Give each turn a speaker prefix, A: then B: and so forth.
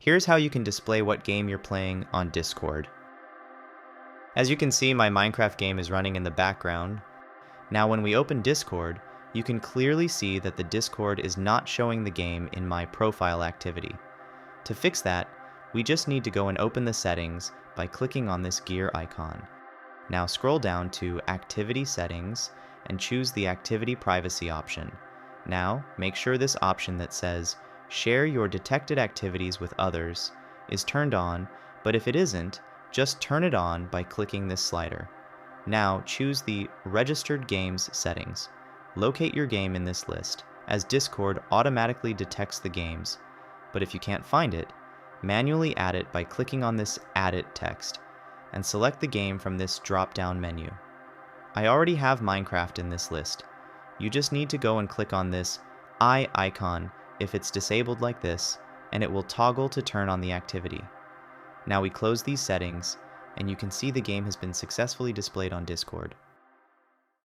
A: Here's how you can display what game you're playing on Discord. As you can see, my Minecraft game is running in the background. Now when we open Discord, you can clearly see that the Discord is not showing the game in my profile activity. To fix that, we just need to go and open the settings by clicking on this gear icon. Now scroll down to Activity Settings and choose the Activity Privacy option. Now make sure this option that says Share your detected activities with others is turned on, but if it isn't, just turn it on by clicking this slider. Now choose the Registered Games settings. Locate your game in this list, as Discord automatically detects the games, but if you can't find it, manually add it by clicking on this Add It text, and select the game from this drop-down menu. I already have Minecraft in this list. You just need to go and click on this eye icon if it's disabled like this, and it will toggle to turn on the activity. Now we close these settings, and you can see the game has been successfully displayed on Discord.